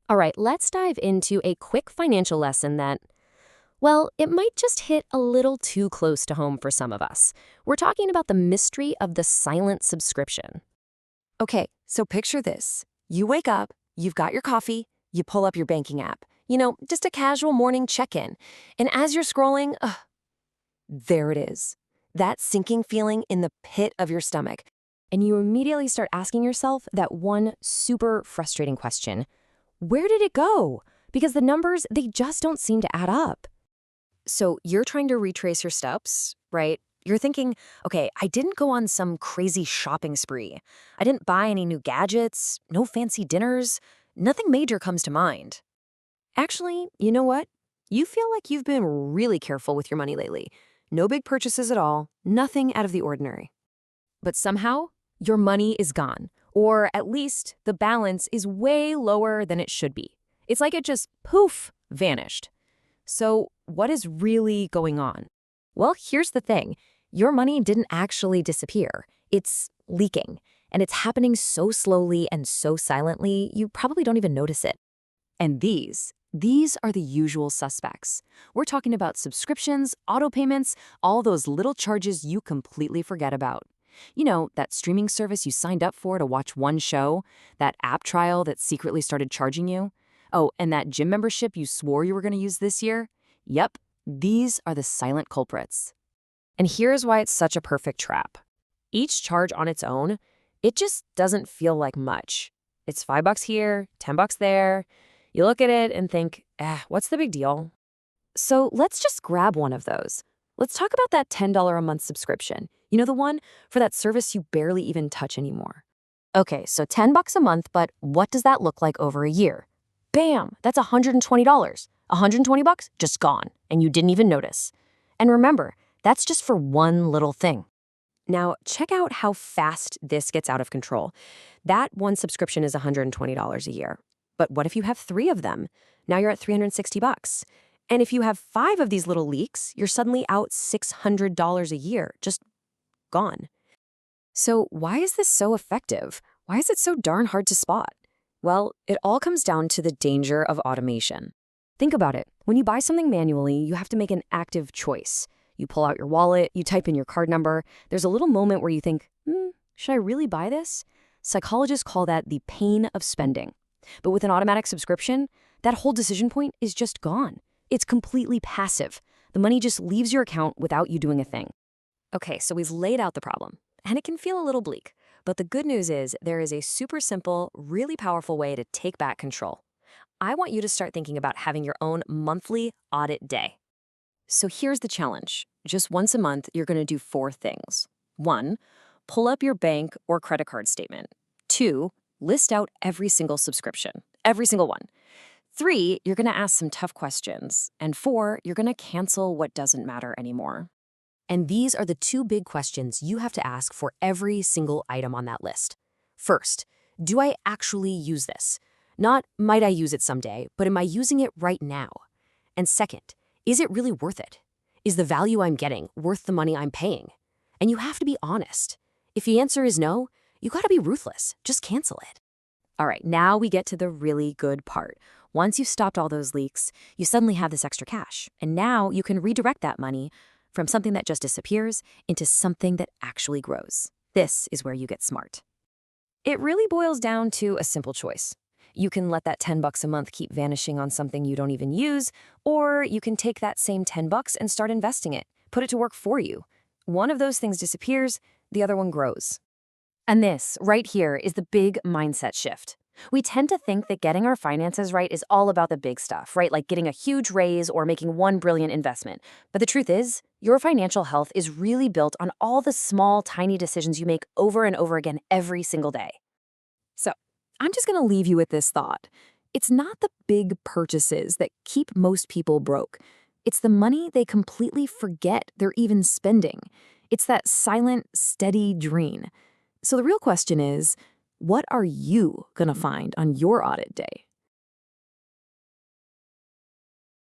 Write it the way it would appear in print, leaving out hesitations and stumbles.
All right, let's dive into a quick financial lesson that, well, it might just hit a little too close to home for some of us. We're talking about the mystery of the silent subscription. Okay, so picture this. You wake up, you've got your coffee, you pull up your banking app. Just a casual morning check-in. And as you're scrolling, there it is. That sinking feeling in the pit of your stomach. And you immediately start asking yourself that one super frustrating question. Where did it go? Because the numbers, they just don't seem to add up. So you're trying to retrace your steps, right? You're thinking, okay, I didn't go on some crazy shopping spree. I didn't buy any new gadgets, no fancy dinners. Nothing major comes to mind. Actually, you know what? You feel like you've been really careful with your money lately. No big purchases at all, nothing out of the ordinary. But somehow, your money is gone. Or at least the balance is way lower than it should be. It's like it just poof, vanished. So what is really going on? Well, here's the thing. Your money didn't actually disappear. It's leaking. And it's happening so slowly and so silently, you probably don't even notice it. And these are the usual suspects. We're talking about subscriptions, auto payments, all those little charges you completely forget about. That streaming service you signed up for to watch one show, that app trial that secretly started charging you. Oh, and that gym membership you swore you were going to use this year. Yep, these are the silent culprits. And here's why it's such a perfect trap. Each charge on its own, it just doesn't feel like much. It's $5 here, $10 there. You look at it and think, what's the big deal? So let's just grab one of those. Let's talk about that $10 a month subscription. The one for that service you barely even touch anymore. Okay, so $10 a month, but what does that look like over a year? Bam, that's $120. $120 just gone, and you didn't even notice. And remember, that's just for one little thing. Now, check out how fast this gets out of control. That one subscription is $120 a year. But what if you have 3 of them? Now you're at $360. And if you have 5 of these little leaks, you're suddenly out $600 a year, just gone. So why is this so effective? Why is it so darn hard to spot? Well, it all comes down to the danger of automation. Think about it. When you buy something manually, you have to make an active choice. You pull out your wallet, you type in your card number. There's a little moment where you think, should I really buy this? Psychologists call that the pain of spending. But with an automatic subscription, that whole decision point is just gone. It's completely passive. The money just leaves your account without you doing a thing. Okay, so we've laid out the problem, and it can feel a little bleak. But the good news is there is a super simple, really powerful way to take back control. I want you to start thinking about having your own monthly audit day. So here's the challenge. Just once a month, you're going to do 4 things. 1, pull up your bank or credit card statement. 2, list out every single subscription, every single one. 3, you're going to ask some tough questions. And 4, you're going to cancel what doesn't matter anymore. And these are the 2 big questions you have to ask for every single item on that list. First, do I actually use this? Not might I use it someday, but am I using it right now? And second, is it really worth it? Is the value I'm getting worth the money I'm paying? And you have to be honest. If the answer is no, you gotta be ruthless. Just cancel it. All right, now we get to the really good part. Once you've stopped all those leaks, you suddenly have this extra cash. And now you can redirect that money from something that just disappears into something that actually grows. This is where you get smart. It really boils down to a simple choice. You can let that $10 a month keep vanishing on something you don't even use, or you can take that same $10 and start investing it, put it to work for you. One of those things disappears, the other one grows. And this, right here, is the big mindset shift. We tend to think that getting our finances right is all about the big stuff, right? Like getting a huge raise or making one brilliant investment. But the truth is, your financial health is really built on all the small, tiny decisions you make over and over again every single day. So, I'm just going to leave you with this thought. It's not the big purchases that keep most people broke. It's the money they completely forget they're even spending. It's that silent, steady drain. So the real question is, what are you going to find on your audit day?